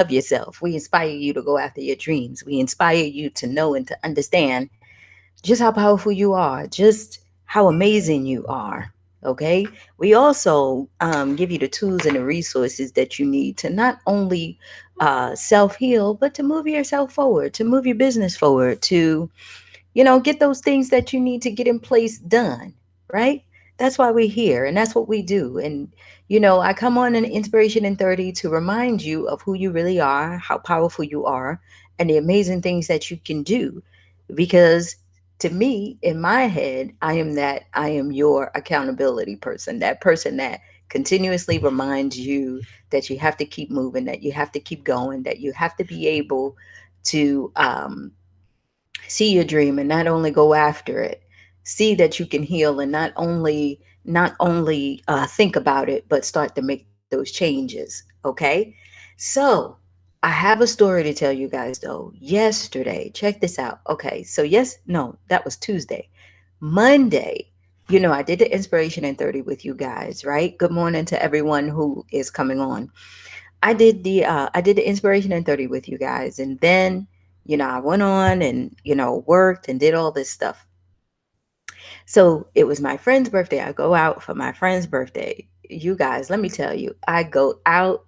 yourself. We inspire you to go after your dreams. We inspire you to know and to understand just how powerful you are, just how amazing you are. Okay. We also give you the tools and the resources that you need to not only self heal, but to move yourself forward, to move your business forward, to get those things that you need to get in place done, right? That's why we're here and that's what we do. And, I come on an Inspiration in 30 to remind you of who you really are, how powerful you are, and the amazing things that you can do. Because to me, in my head, I am your accountability person, that person that continuously reminds you that you have to keep moving, that you have to keep going, that you have to be able to see your dream and not only go after it, see that you can heal, and not only think about it, but start to make those changes. Okay. So I have a story to tell you guys though. Yesterday, check this out. Okay, so yes, no, that was Tuesday. Monday, I did the Inspiration in 30 with you guys, right? Good morning to everyone who is coming on. I did the Inspiration in 30 with you guys, and then I went on and worked and did all this stuff. So it was my friend's birthday. I go out for my friend's birthday. You guys, let me tell you, I go out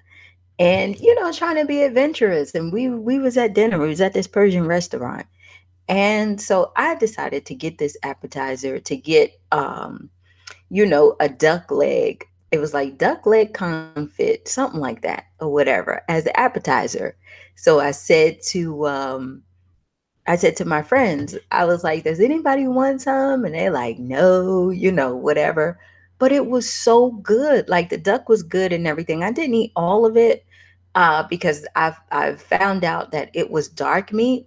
and trying to be adventurous, and we was at dinner. We was at this Persian restaurant. And so I decided to get this appetizer, to get a duck leg. It was like duck leg confit, something like that, or whatever, as the appetizer. So I said to my friends, I was like, "Does anybody want some?" And they're like, "No, whatever." But it was so good. Like the duck was good and everything. I didn't eat all of it because I've found out that it was dark meat.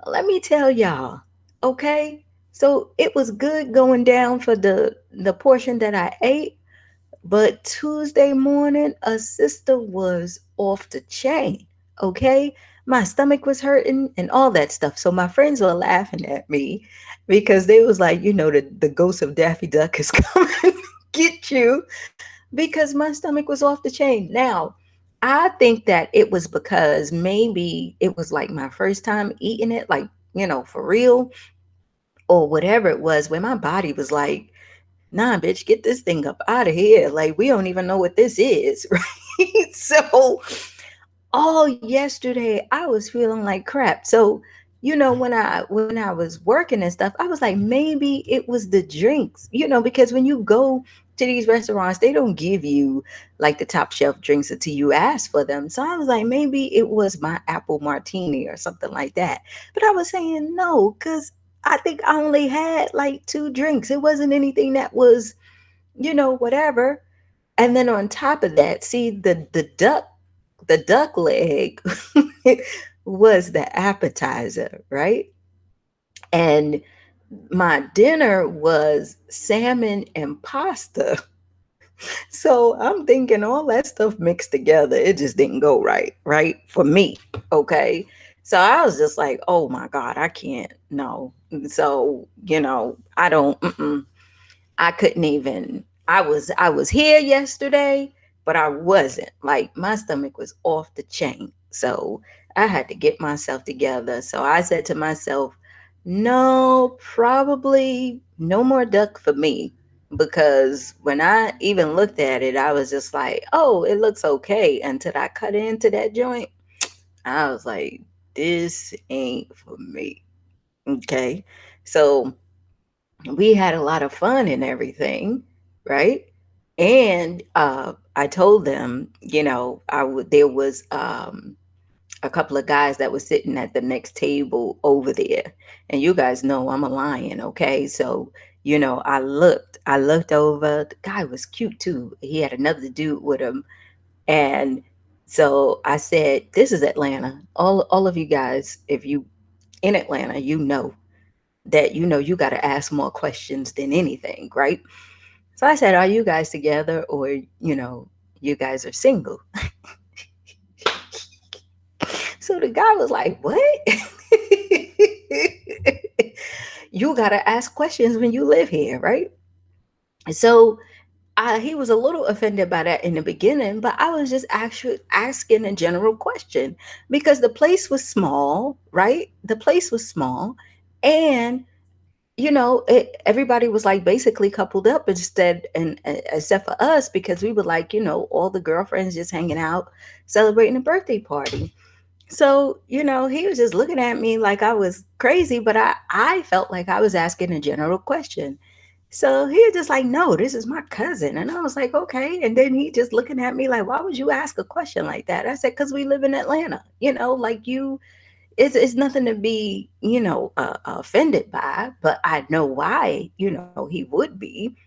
Let me tell y'all, okay? So it was good going down for the portion that I ate, but Tuesday morning a sister was off the chain, okay? My stomach was hurting and all that stuff. So my friends were laughing at me because they was like, the ghost of Daffy Duck is coming to get you because my stomach was off the chain. Now, I think that it was because maybe it was like my first time eating it, like, for real, or whatever it was, where my body was like, nah, bitch, get this thing up out of here. Like, we don't even know what this is, right? So, all yesterday, I was feeling like crap. So, when I was working and stuff, I was like, maybe it was the drinks, because when you go to these restaurants, they don't give you like the top shelf drinks until you ask for them. So I was like, maybe it was my apple martini or something like that. But I was saying no, because I think I only had like two drinks. It wasn't anything that was, whatever. And then on top of that, see the duck leg was the appetizer, right? And my dinner was salmon and pasta. So I'm thinking all that stuff mixed together, it just didn't go right, right? For me. Okay. So I was just like, oh my God, I can't. No. So, I don't, I couldn't even. I was here yesterday, but I wasn't. Like my stomach was off the chain. So I had to get myself together. So I said to myself, no, probably no more duck for me. Because when I even looked at it, I was just like, oh, it looks okay. Until I cut into that joint, I was like, this ain't for me. Okay. So we had a lot of fun and everything, right? And I told them, there was a couple of guys that was sitting at the next table over there, and you guys know I'm a lion, okay? So I looked over. The guy was cute too. He had another dude with him, and so I said, "This is Atlanta. All of you guys, if you in Atlanta, that you got to ask more questions than anything, right?" So I said, "Are you guys together, or you guys are single?" So the guy was like, "What?" You got to ask questions when you live here, right? So he was a little offended by that in the beginning, but I was just actually asking a general question because the place was small, right? The place was small, and everybody was like basically coupled up instead, and except for us because we were like, all the girlfriends just hanging out, celebrating a birthday party. So, he was just looking at me like I was crazy, but I felt like I was asking a general question. So he was just like, no, this is my cousin. And I was like, okay. And then he just looking at me like, why would you ask a question like that? I said, because we live in Atlanta, like it's nothing to be, offended by, but I know why, he would be.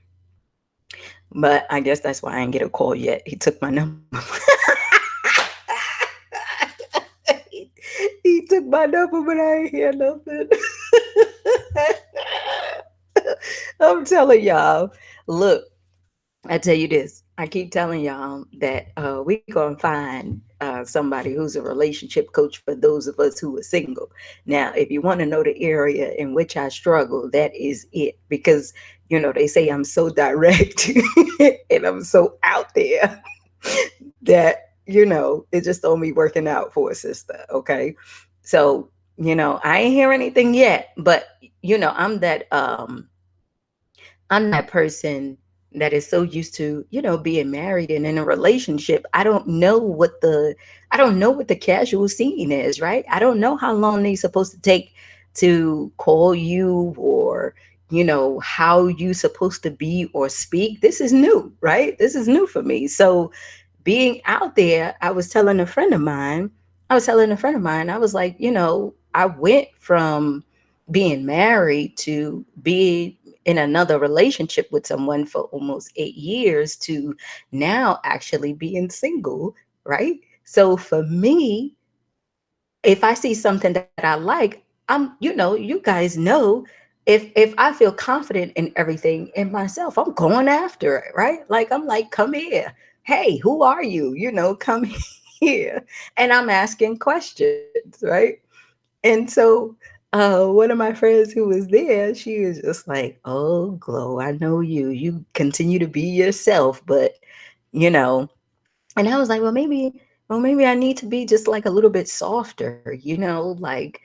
But I guess that's why I didn't get a call yet. He took my number. he, he took my number, but I ain't hear nothing. I'm telling y'all, look, I tell you this. I keep telling y'all that we gonna find somebody who's a relationship coach for those of us who are single. Now, if you want to know the area in which I struggle, that is it. Because they say I'm so direct and I'm so out there that it just don't be working out for a sister. Okay, so I ain't hear anything yet, but I'm that person that is so used to, being married and in a relationship. I don't know what the casual scene is, right? I don't know how long they're supposed to take to call you, or how you supposed to be or speak. This is new, right? This is new for me. So being out there, I was telling a friend of mine, I was like, I went from being married to being in another relationship with someone for almost 8 years to now actually being single, right? So for me, if I see something that I like, you guys know, if I feel confident in everything in myself, I'm going after it, right? Like I'm like, come here. Hey, who are you? Come here. And I'm asking questions, right? And so one of my friends who was there, she was just like, oh, Glow, I know you. You continue to be yourself, but you know, and I was like, well, maybe I need to be just like a little bit softer, like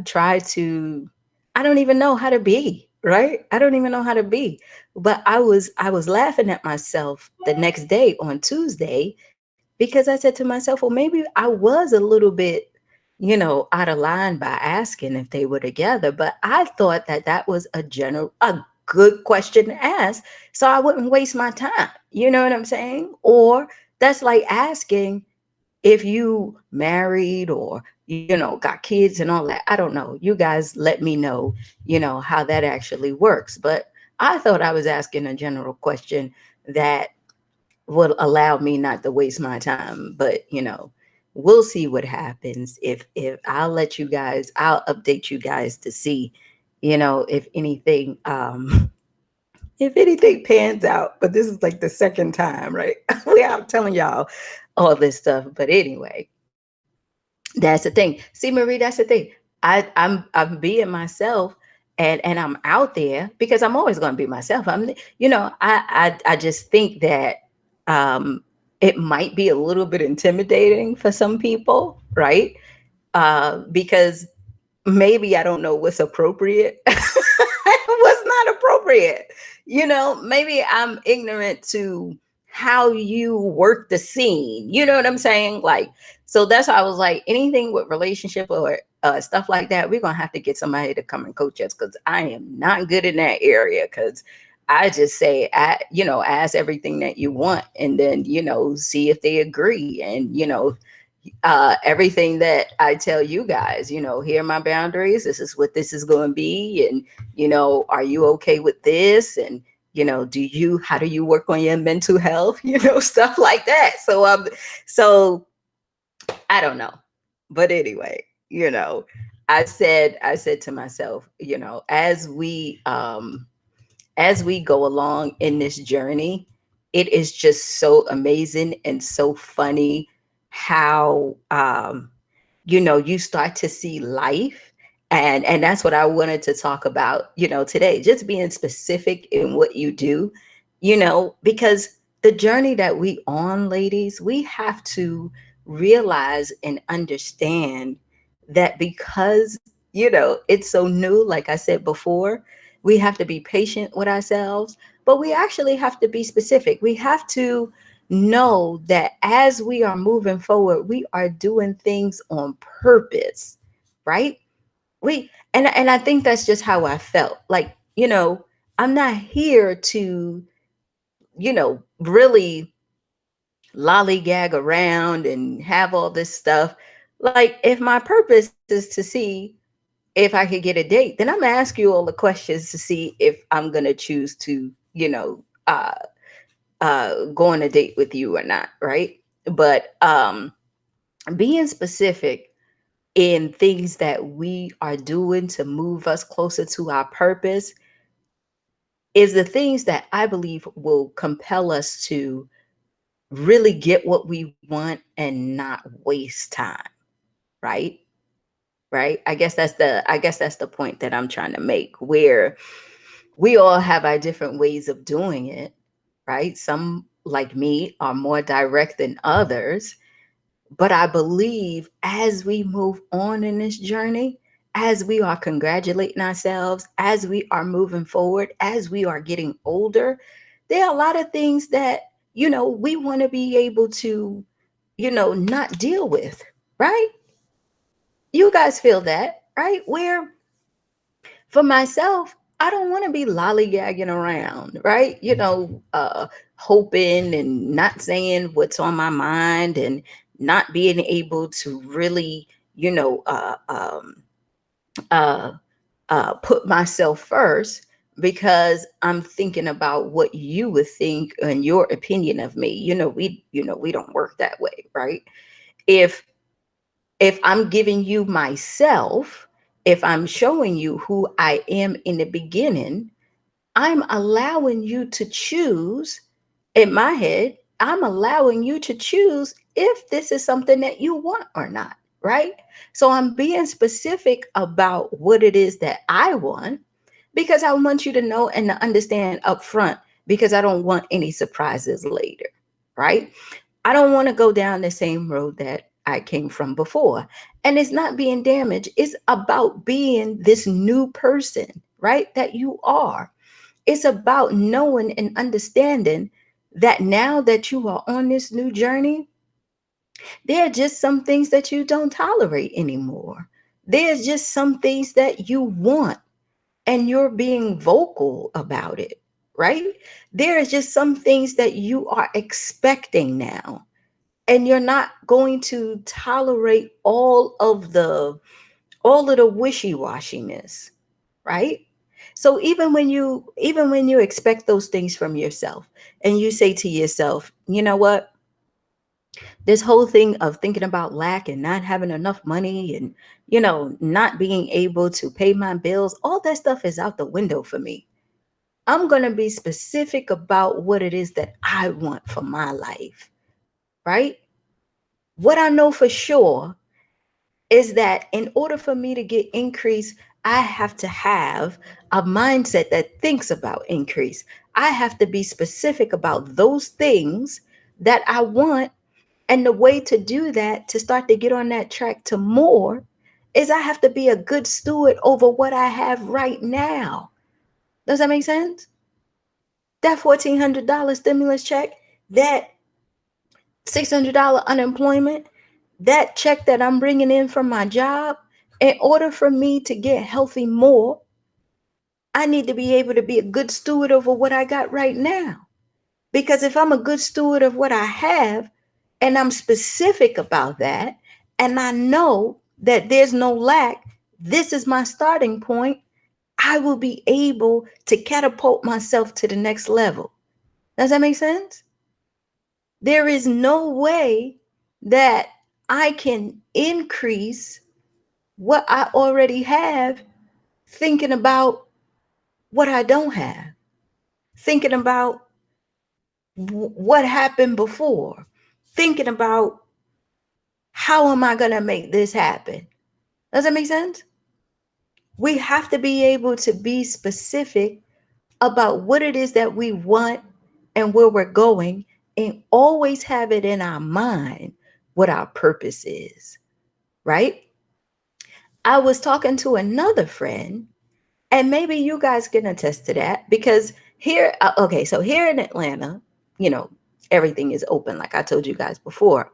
try to, I don't even know how to be, right? I don't even know how to be. But I was laughing at myself the next day on Tuesday because I said to myself, well, maybe I was a little bit, out of line by asking if they were together. But I thought that that was a good question to ask, so I wouldn't waste my time. You know what I'm saying? Or that's like asking if you married or got kids and all that. I don't know. You guys let me know, how that actually works. But I thought I was asking a general question that would allow me not to waste my time. But we'll see what happens. If I'll update you guys to see, if anything if anything pans out. But this is like the second time, right? I'm telling y'all all this stuff. But anyway, that's the thing. See, Marie, that's the thing. I'm being myself, and I'm out there because I'm always going to be myself. I just think that it might be a little bit intimidating for some people, right? Because maybe I don't know what's appropriate, what's not appropriate. Maybe I'm ignorant to how you work the scene. You know what I'm saying? Like, so that's why I was like, anything with relationship or stuff like that, we're gonna have to get somebody to come and coach us because I am not good in that area. Because I just say, ask everything that you want, and then see if they agree, and everything that I tell you guys, here are my boundaries. This is what this is going to be. And, are you okay with this? And, how do you work on your mental health? Stuff like that. So I don't know. But anyway, I said to myself, as we go along in this journey, it is just so amazing and so funny how you start to see life. And that's what I wanted to talk about, today, just being specific in what you do. because the journey that we on, ladies, we have to realize and understand that because, it's so new, like I said before, we have to be patient with ourselves, but we actually have to be specific. We have to know that as we are moving forward, we are doing things on purpose, right? And I think that's just how I felt. Like, I'm not here to, really lollygag around and have all this stuff. Like, if my purpose is to see if I could get a date, then I'm gonna ask you all the questions to see if I'm gonna choose to, go on a date with you or not, right? But being specific in things that we are doing to move us closer to our purpose is the things that I believe will compel us to really get what we want and not waste time, right? Right? I guess that's the point that I'm trying to make, where we all have our different ways of doing it, right? Some, like me, are more direct than others. But I believe as we move on in this journey, as we are congratulating ourselves, as we are moving forward, as we are getting older, there are a lot of things that, we want to be able to, not deal with, right? You guys feel that, right? Where for myself, I don't want to be lollygagging around, right? Hoping and not saying what's on my mind and not being able to really, you know, uh, um, uh, put myself first because I'm thinking about what you would think and your opinion of me. We don't work that way, right? If if I'm giving you myself, if I'm showing you who I am in the beginning, I'm allowing you to choose. In my head, I'm allowing you to choose if this is something that you want or not, right? So I'm being specific about what it is that I want because I want you to know and to understand up front because I don't want any surprises later, right? I don't want to go down the same road that I came from before. And it's not being damaged, it's about being this new person, right? That you are. It's about knowing and understanding that now that you are on this new journey, there are just some things that you don't tolerate anymore. There's just some things that you want, and you're being vocal about it, right? There is just some things that you are expecting now, and you're not going to tolerate all of the wishy-washiness, right? So even when you expect those things from yourself and you say to yourself, you know what, this whole thing of thinking about lack and not having enough money and not being able to pay my bills, all that stuff is out the window for me. I'm going to be specific about what it is that I want for my life, right? What I know for sure is that in order for me to get increase, I have to have a mindset that thinks about increase. I have to be specific about those things that I want. And the way to do that, to start to get on that track to more, is I have to be a good steward over what I have right now. Does that make sense? That $1,400 stimulus check, that $600 unemployment, that check that I'm bringing in from my job, in order for me to get healthy more, I need to be able to be a good steward over what I got right now. Because if I'm a good steward of what I have and I'm specific about that, and I know that there's no lack, this is my starting point, I will be able to catapult myself to the next level. Does that make sense? There is no way that I can increase what I already have thinking about what I don't have, thinking about what happened before, thinking about how am I going to make this happen. Does that make sense? We have to be able to be specific about what it is that we want and where we're going, and always have it in our mind what our purpose is, right? I was talking to another friend, and maybe you guys can attest to that because here, okay, so here in Atlanta, you know, everything is open, like I told you guys before.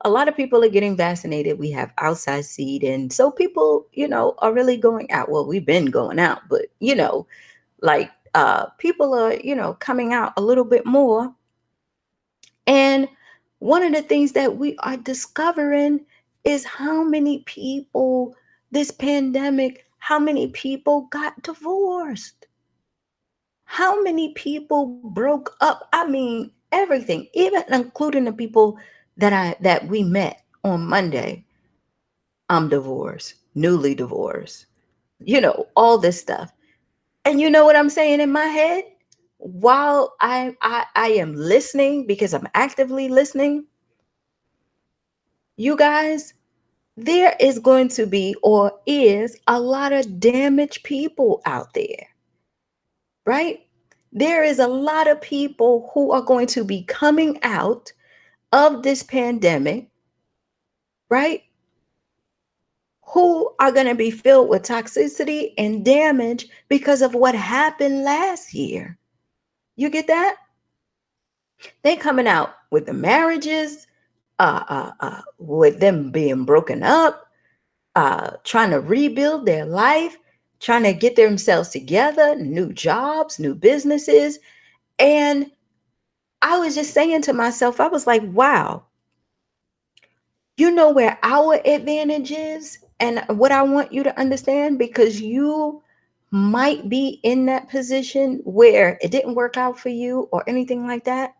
A lot of people are getting vaccinated. We have outside seating. So people, are really going out. Well, we've been going out, but like people are, coming out a little bit more. And one of the things that we are discovering is how many people this pandemic, how many people got divorced, how many people broke up. I mean, everything, even including the people that we met on Monday. I'm divorced, newly divorced, all this stuff. And you know what I'm saying in my head? While I am listening, because I'm actively listening, you guys, there is going to be or is a lot of damaged people out there, right? There is a lot of people who are going to be coming out of this pandemic, right? Who are going to be filled with toxicity and damage because of what happened last year. You get that? They coming out with the marriages, with them being broken up, trying to rebuild their life, trying to get themselves together, new jobs, new businesses. And I was just saying to myself, I was like, wow, you know where our advantage is? And what I want you to understand, because you might be in that position where it didn't work out for you or anything like that.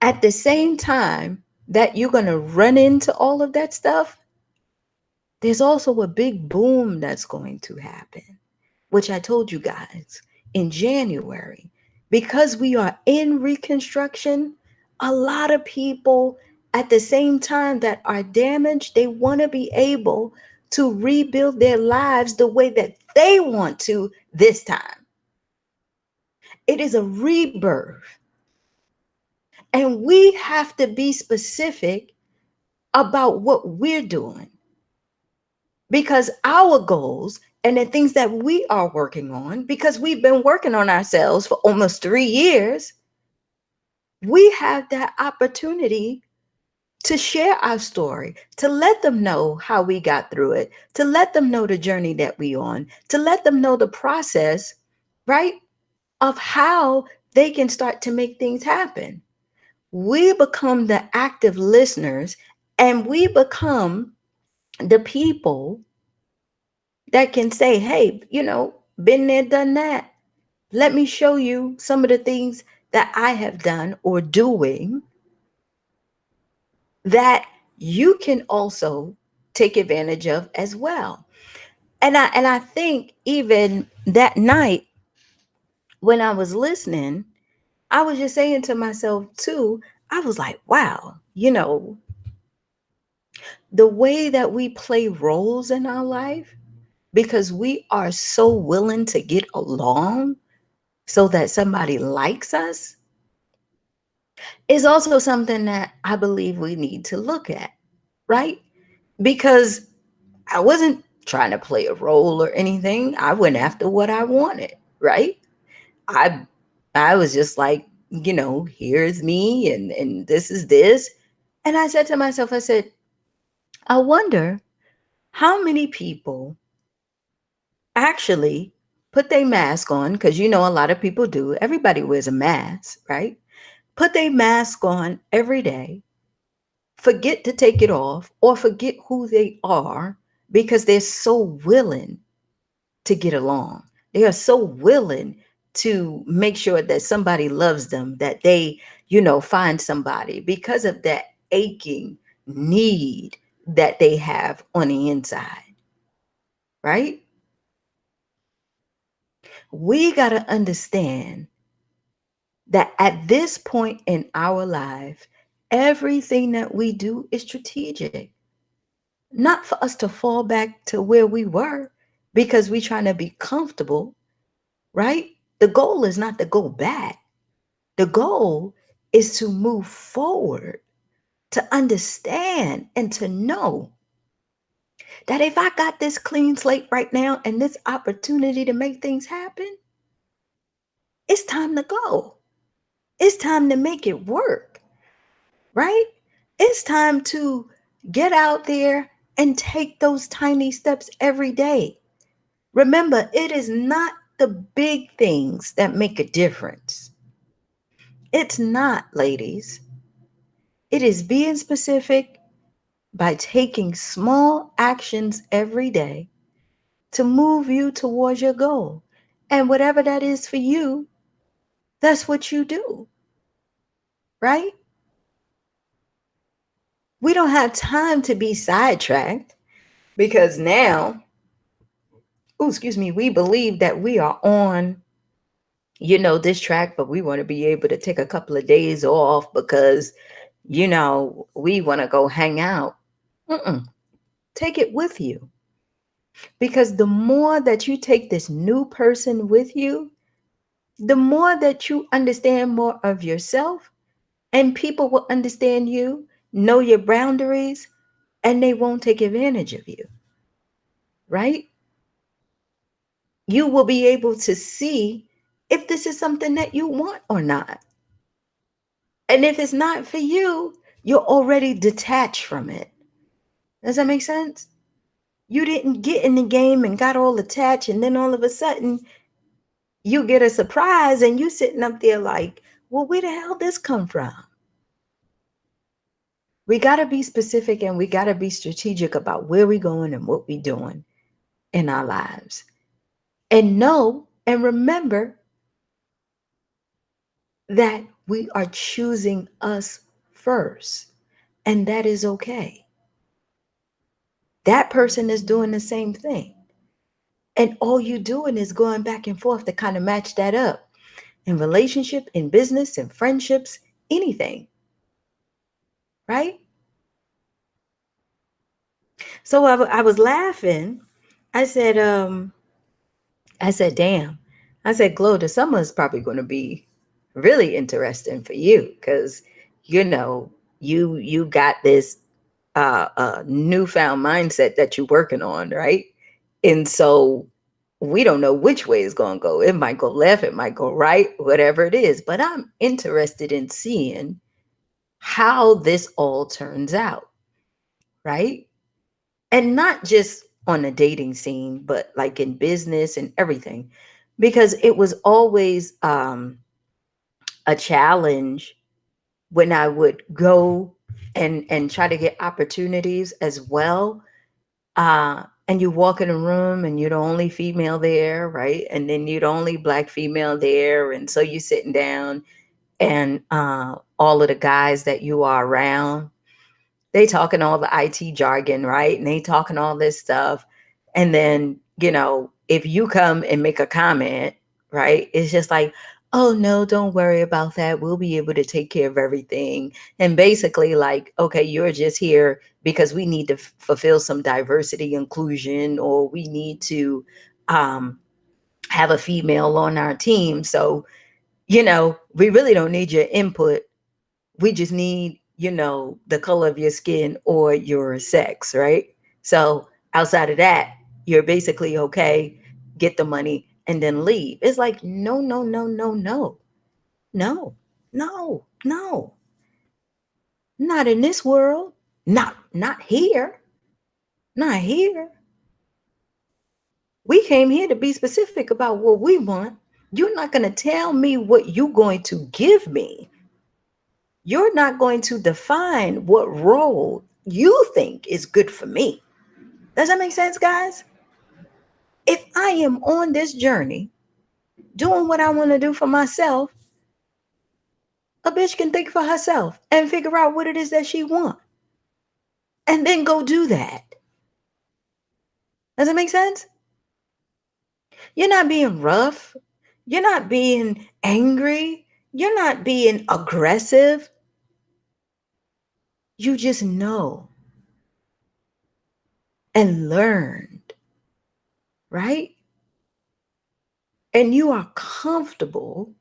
At the same time that you're going to run into all of that stuff, there's also a big boom that's going to happen, which I told you guys in January. Because we are in reconstruction, a lot of people at the same time that are damaged, they want to be able to rebuild their lives the way that they want to this time. It is a rebirth. And we have to be specific about what we're doing, because our goals and the things that we are working on, because we've been working on ourselves for almost 3 years, we have that opportunity to share our story, to let them know how we got through it, to let them know the journey that we on, to let them know the process, right, of how they can start to make things happen. We become the active listeners, and we become the people that can say, hey, been there, done that. Let me show you some of the things that I have done or doing that you can also take advantage of as well. And I think even that night when I was listening, I was just saying to myself too, I was like, wow, the way that we play roles in our life, because we are so willing to get along so that somebody likes us, is also something that I believe we need to look at, right? Because I wasn't trying to play a role or anything. I went after what I wanted, right? I I was just like, here's me and this is this. And I said to myself, I said, I wonder how many people actually put their mask on, because a lot of people do. Everybody wears a mask, right? Put their mask on every day, forget to take it off, or forget who they are because they're so willing to get along. They are so willing to make sure that somebody loves them, that they, find somebody because of that aching need that they have on the inside, right? We got to understand that at this point in our life, everything that we do is strategic. Not for us to fall back to where we were because we're trying to be comfortable, right? The goal is not to go back. The goal is to move forward, to understand and to know that if I got this clean slate right now and this opportunity to make things happen, it's time to go. It's time to make it work, right? It's time to get out there and take those tiny steps every day. Remember, it is not the big things that make a difference. It's not, ladies. It is being specific by taking small actions every day to move you towards your goal. And whatever that is for you, that's what you do, right? We don't have time to be sidetracked because now, oh, excuse me, we believe that we are on, this track, but we want to be able to take a couple of days off because, we want to go hang out. Mm-mm. Take it with you because the more that you take this new person with you, the more that you understand more of yourself, and people will understand you, know your boundaries, and they won't take advantage of you, right? You will be able to see if this is something that you want or not. And if it's not for you, you're already detached from it. Does that make sense? You didn't get in the game and got all attached, and then all of a sudden you get a surprise and you sitting up there like, well, where the hell this come from? We got to be specific and we got to be strategic about where we're going and what we're doing in our lives. And know and remember that we are choosing us first. And that is okay. That person is doing the same thing. And all you're doing is going back and forth to kind of match that up in relationship, in business, in friendships, anything. Right? So I was laughing. I said, damn. I said, Glow, the summer is probably going to be really interesting for you because, you know, you got this newfound mindset that you're working on, right? And so we don't know which way it's going to go. It might go left, it might go right, whatever it is. But I'm interested in seeing how this all turns out, right? And not just on a dating scene, but like in business and everything, because it was always a challenge when I would go and try to get opportunities as well. And you walk in a room and you're the only female there, right? And then you're the only black female there, and so you sitting down, and all of the guys that you are around, they talking all the IT jargon, right? And they talking all this stuff. And then, if you come and make a comment, right? It's just like, oh no, don't worry about that. We'll be able to take care of everything. And basically, like, okay, you're just here because we need to fulfill some diversity inclusion, or we need to um, have a female on our team. So, we really don't need your input. We just need, the color of your skin or your sex, right? So outside of that, you're basically okay, get the money and then leave. It's like, no, no, no, no, no, no, no, no, not in this world. Not here. Not here. We came here to be specific about what we want. You're not going to tell me what you're going to give me. You're not going to define what role you think is good for me. Does that make sense, guys? If I am on this journey doing what I want to do for myself, a bitch can think for herself and figure out what it is that she wants and then go do that. Does it make sense? You're not being rough. You're not being angry. You're not being aggressive. You just know and learned, right? And you are comfortable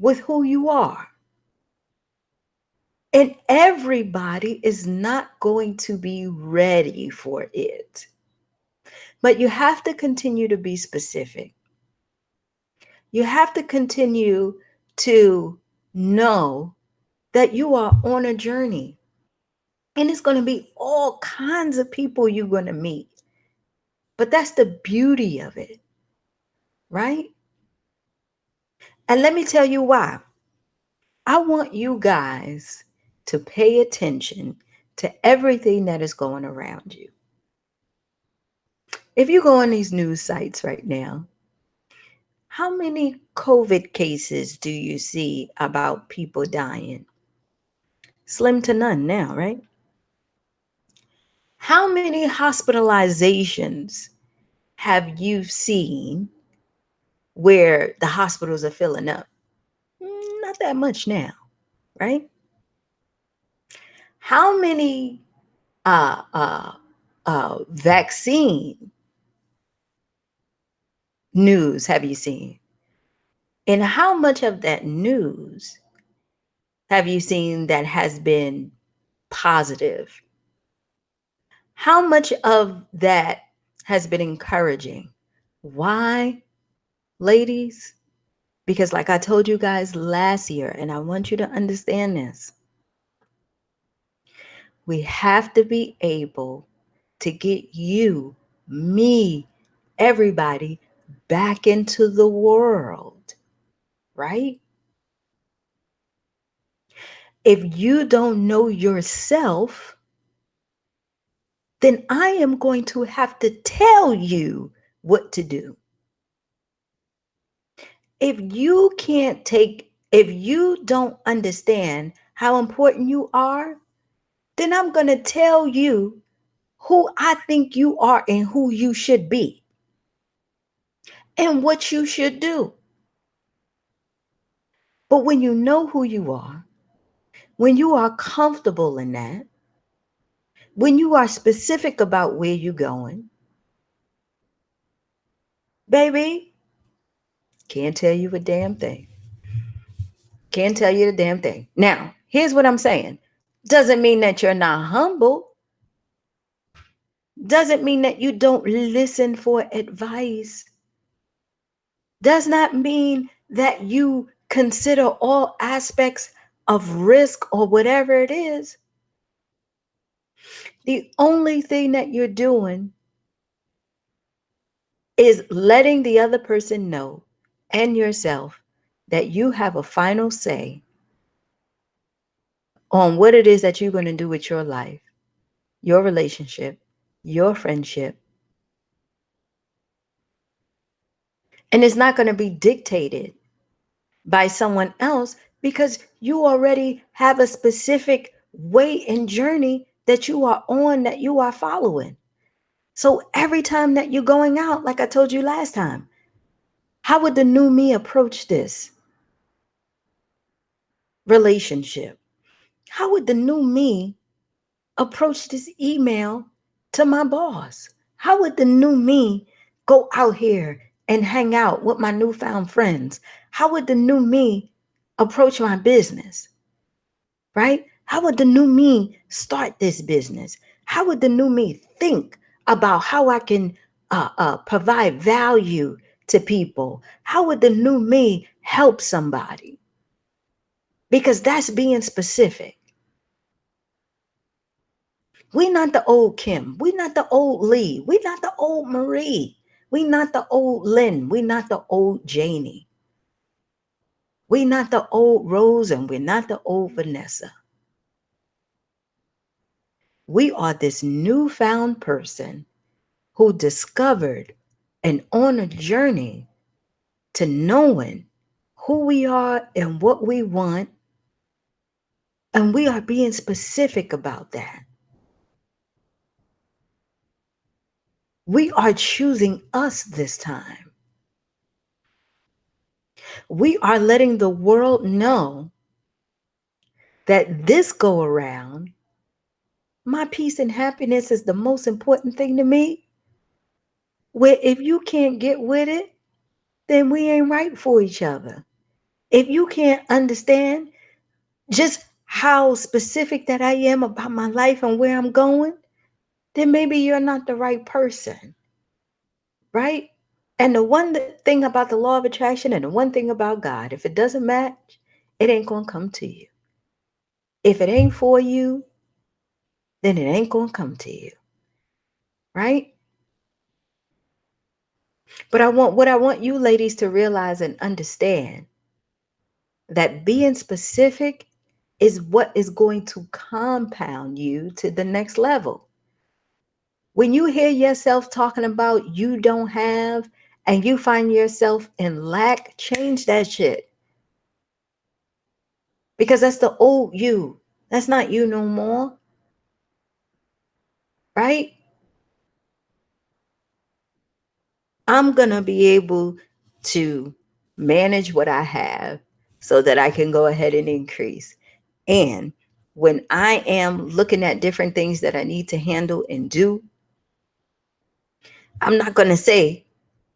with who you are. And everybody is not going to be ready for it. But you have to continue to be specific. You have to continue to know that you are on a journey. And it's going to be all kinds of people you're going to meet. But that's the beauty of it, right? And let me tell you why. I want you guys to pay attention to everything that is going around you. If you go on these news sites right now, how many COVID cases do you see about people dying? Slim to none now, right? How many hospitalizations have you seen where the hospitals are filling up? Not that much now, right? How many uh, uh, vaccine news have you seen? And how much of that news have you seen that has been positive? How much of that has been encouraging? Why, ladies? Because, like I told you guys last year, and I want you to understand this, we have to be able to get you, me, everybody back into the world, right? If you don't know yourself, then I am going to have to tell you what to do. If you don't understand how important you are, then I'm going to tell you who I think you are and who you should be and what you should do. But when you know who you are, when you are comfortable in that, when you are specific about where you're going, baby, can't tell you a damn thing. Can't tell you the damn thing. Now, here's what I'm saying. Doesn't mean that you're not humble. Doesn't mean that you don't listen for advice. Does not mean that you consider all aspects of risk or whatever it is. The only thing that you're doing is letting the other person know and yourself that you have a final say on what it is that you're going to do with your life, your relationship, your friendship. And it's not going to be dictated by someone else because you already have a specific way and journey that you are on, that you are following. So every time that you're going out, like I told you last time, how would the new me approach this relationship? How would the new me approach this email to my boss? How would the new me go out here and hang out with my newfound friends? How would the new me approach my business? Right? How would the new me start this business? How would the new me think about how I can provide value to people? How would the new me help somebody? Because that's being specific. We're not the old Kim. We're not the old Lee. We're not the old Marie. We're not the old Lynn. We're not the old Janie. We're not the old Rose and we're not the old Vanessa. We are this newfound person who discovered and on a journey to knowing who we are and what we want. And we are being specific about that. We are choosing us this time. We are letting the world know that this go around, my peace and happiness is the most important thing to me. Where if you can't get with it, then we ain't right for each other. If you can't understand just how specific that I am about my life and where I'm going, then maybe you're not the right person, right? And the thing about the law of attraction and the one thing about God, if it doesn't match, it ain't going to come to you. If it ain't for you, then it ain't going to come to you, right? But what I want you ladies to realize and understand that being specific is what is going to compound you to the next level. When you hear yourself talking about you don't have and you find yourself in lack, change that shit. Because that's the old you. That's not you no more, right? I'm going to be able to manage what I have so that I can go ahead and increase. And when I am looking at different things that I need to handle and do, I'm not going to say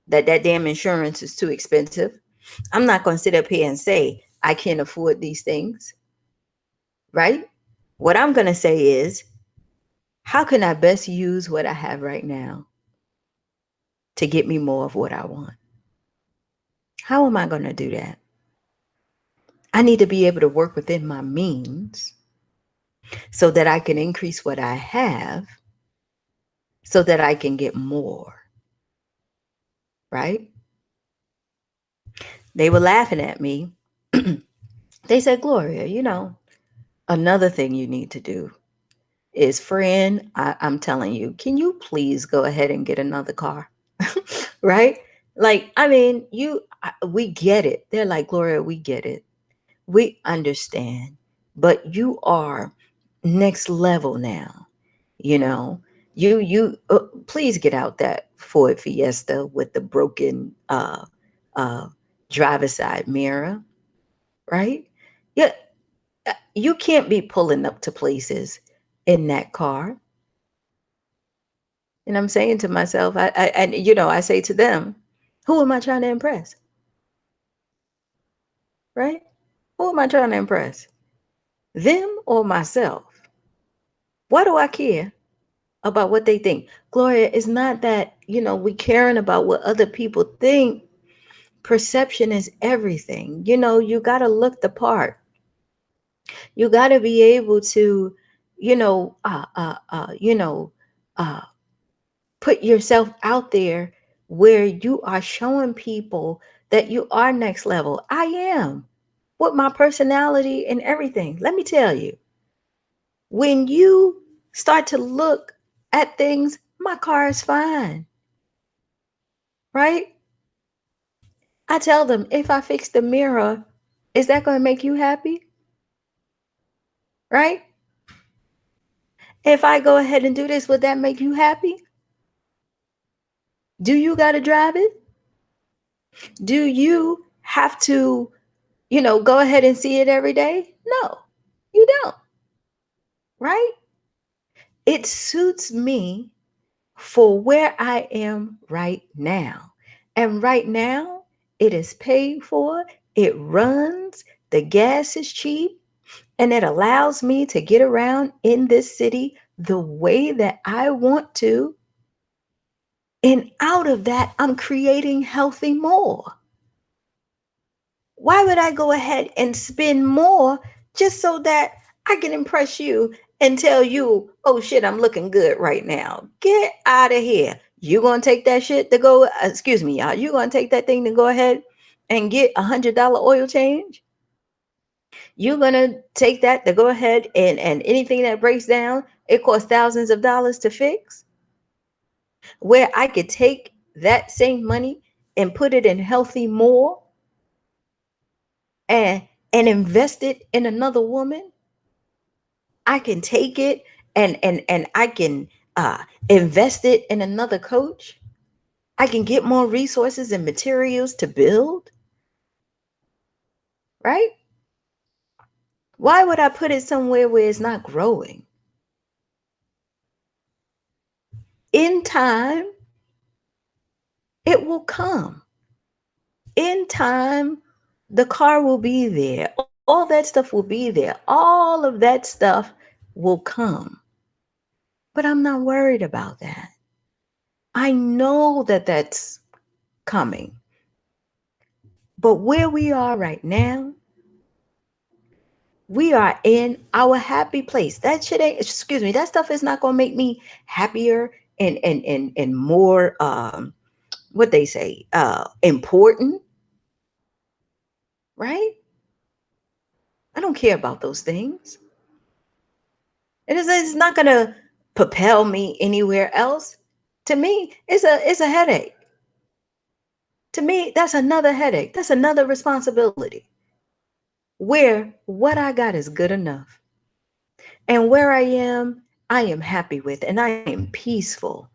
that damn insurance is too expensive. I'm not going to sit up here and say I can't afford these things, right? What I'm going to say is, how can I best use what I have right now to get me more of what I want? How am I going to do that? I need to be able to work within my means so that I can increase what I have so that I can get more, right? They were laughing at me. They said, Gloria, another thing you need to do is, friend, I'm telling you, can you please go ahead and get another car? Right? Like, I mean, we get it. They're like, Gloria, we get it. We understand. But you are next level now. You know, please get out that Ford Fiesta with the broken uh driver side mirror, right? Yeah, you can't be pulling up to places in that car. And I'm saying to myself, I say to them, who am I trying to impress? Right? Who am I trying to impress? Them or myself? Why do I care about what they think? Gloria, it's not that, we caring about what other people think. Perception is everything. You got to look the part. You got to be able to, you know, uh, uh, uh, you know, uh, put yourself out there where you are showing people that you are next level. I am with my personality and everything. Let me tell you, when you start to look at things, my car is fine, right? I tell them, if I fix the mirror, is that going to make you happy? Right? If I go ahead and do this, would that make you happy? Do you got to drive it? Do you have to, go ahead and see it every day? No, you don't. Right? It suits me for where I am right now. And right now, it is paid for, it runs, the gas is cheap, and it allows me to get around in this city the way that I want to. And out of that, I'm creating healthy more. Why would I go ahead and spend more just so that I can impress you and tell you, oh shit, I'm looking good right now? Get out of here. You gonna take that shit to go, excuse me, y'all, you gonna take that thing to go ahead and get $100 oil change? You're gonna take that to go ahead and anything that breaks down, it costs thousands of dollars to fix? Where I could take that same money and put it in healthy more and invest it in another woman. I can take it and I can invest it in another coach. I can get more resources and materials to build, right? Why would I put it somewhere where it's not growing? In time, it will come. In time, The car will be there. All that stuff will be there. All of that stuff will come. But I'm not worried about that. I know that that's coming. But where we are right now, we are in our happy place. That shit ain't, excuse me, that stuff is not gonna make me happier and more what they say, important, right? I don't care about those things. It's not gonna propel me anywhere else. To me, it's a headache. To me, that's another headache. That's another responsibility. Where what I got is good enough. And where I am happy with, and I am peaceful.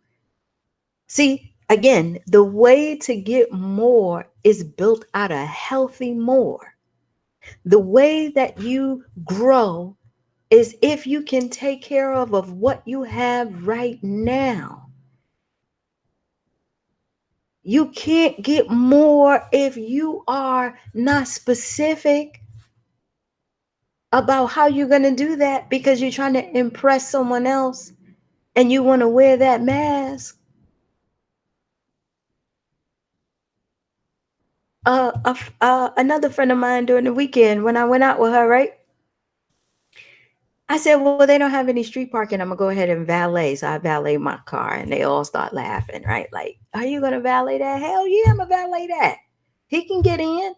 See, again, the way to get more is built out of healthy more. The way that you grow is if you can take care of what you have right now. You can't get more if you are not specific about how you're going to do that because you're trying to impress someone else and you want to wear that mask. Another friend of mine during the weekend when I went out with her, right? I said, well, they don't have any street parking. I'm gonna go ahead and valet. So I valet my car, and they all start laughing, right? Like, are you gonna valet that? Hell yeah, I'm gonna valet that. He can get in,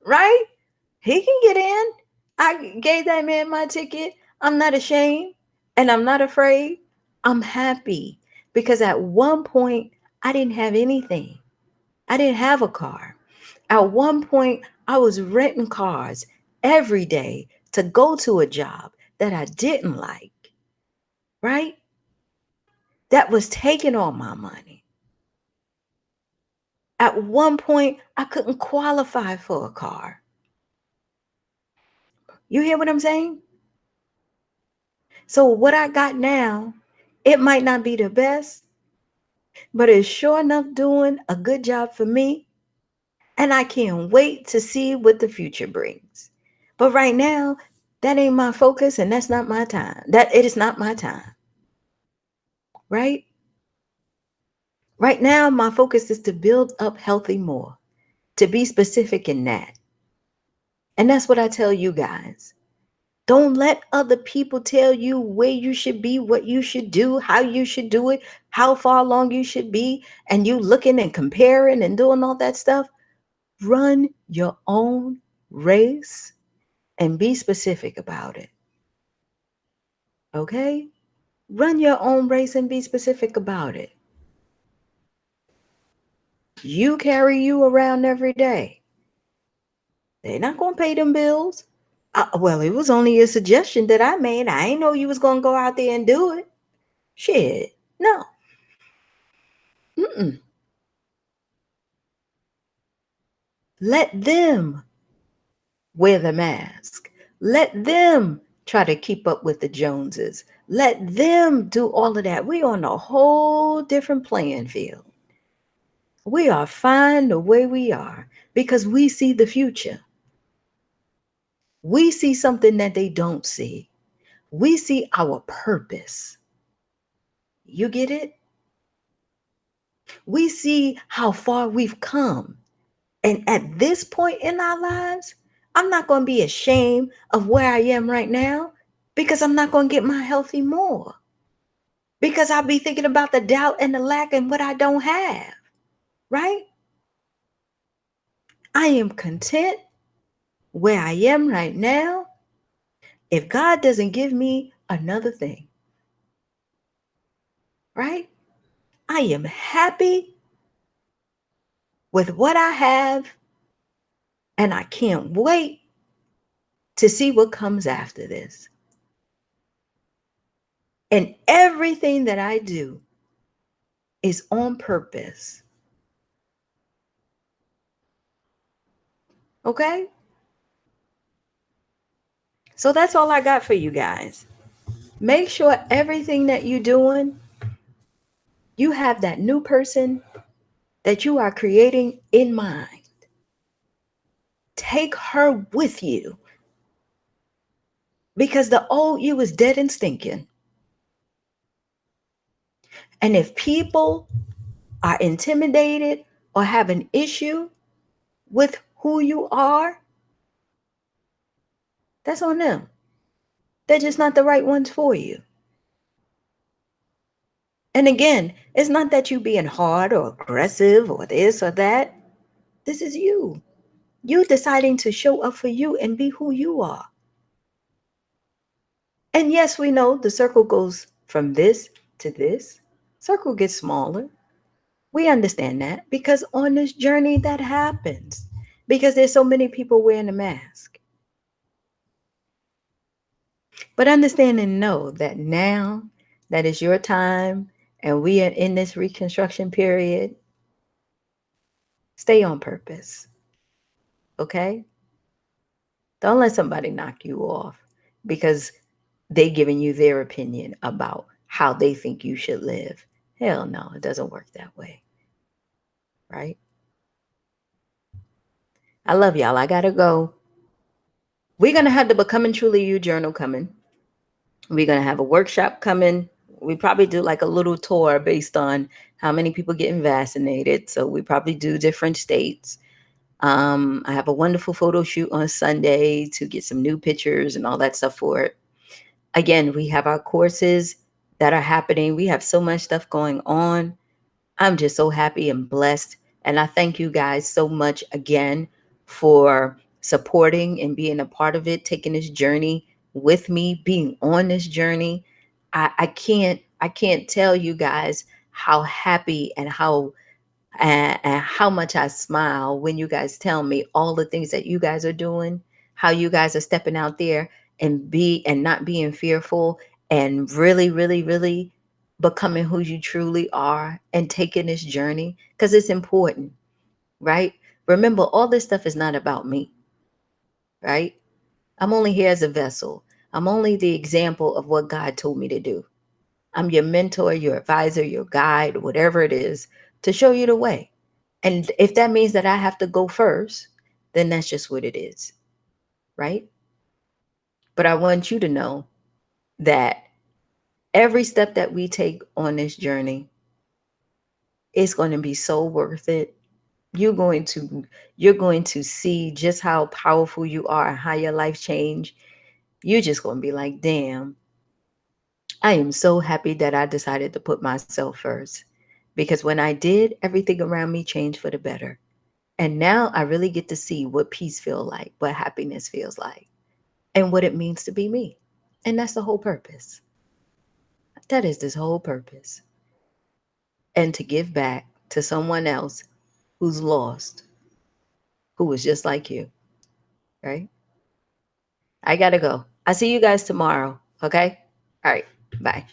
right? He can get in. I gave that man my ticket. I'm not ashamed, and I'm not afraid. I'm happy because at one point I didn't have anything. I didn't have a car. At one point, I was renting cars every day to go to a job that I didn't like, right? That was taking all my money. At one point, I couldn't qualify for a car. You hear what I'm saying? So, what I got now, it might not be the best, but it's sure enough doing a good job for me. And I can't wait to see what the future brings. But right now, that ain't my focus and that's not my time. That it is not my time, right? Right now, my focus is to build up healthy more, to be specific in that. And that's what I tell you guys. Don't let other people tell you where you should be, what you should do, how you should do it, how far along you should be, and you looking and comparing and doing all that stuff. Run your own race and be specific about it. Okay? Run your own race and be specific about it. You carry you around every day. They're not going to pay them bills. Well, it was only a suggestion that I made. I ain't know you was going to go out there and do it. Shit. No. Mm-mm. Let them wear the mask. Let them try to keep up with the Joneses. Let them do all of that. We're on a whole different playing field. We are fine the way we are because we see the future. We see something that they don't see. We see our purpose. You get it? We see how far we've come. And at this point in our lives, I'm not going to be ashamed of where I am right now because I'm not going to get my healthy more. Because I'll be thinking about the doubt and the lack and what I don't have. Right? I am content where I am right now. If God doesn't give me another thing, right? I am happy with what I have, and I can't wait to see what comes after this. And everything that I do is on purpose. Okay? So that's all I got for you guys. Make sure everything that you're doing, you have that new person that you are creating in mind. Take her with you because the old you is dead and stinking. And if people are intimidated or have an issue with who you are, that's on them. They're just not the right ones for you. And again, it's not that you being hard or aggressive or this or that. This is you. You deciding to show up for you and be who you are. And yes, we know the circle goes from this to this. Circle gets smaller. We understand that because on this journey that happens. Because there's so many people wearing a mask. But understand and know that now that is your time and we are in this reconstruction period, stay on purpose. Okay? Don't let somebody knock you off because they giving you their opinion about how they think you should live. Hell no, it doesn't work that way. Right? I love y'all. I gotta go. We're gonna have the Becoming Truly You journal coming. We're gonna have a workshop coming. We probably do like a little tour based on how many people getting vaccinated. So we probably do different states. I have a wonderful photo shoot on Sunday to get some new pictures and all that stuff for it. Again, we have our courses that are happening. We have so much stuff going on. I'm just so happy and blessed. And I thank you guys so much again for supporting and being a part of it, taking this journey with me, being on this journey. I can't tell you guys how happy and how much I smile when you guys tell me all the things that you guys are doing, how you guys are stepping out there and not being fearful and really, really, really becoming who you truly are and taking this journey because it's important, right? Remember, all this stuff is not about me, right? I'm only here as a vessel. I'm only the example of what God told me to do. I'm your mentor, your advisor, your guide, whatever it is, to show you the way. And if that means that I have to go first, then that's just what it is, right? But I want you to know that every step that we take on this journey is going to be so worth it. You're going to you're going to see just how powerful you are and how your life changed. You're just going to be like, "Damn, I am so happy that I decided to put myself first." Because when I did, everything around me changed for the better. And now I really get to see what peace feels like, what happiness feels like, and what it means to be me. And that's the whole purpose. That is this whole purpose. And to give back to someone else who's lost, who was just like you, right? I gotta go. I see you guys tomorrow. Okay. All right. Bye.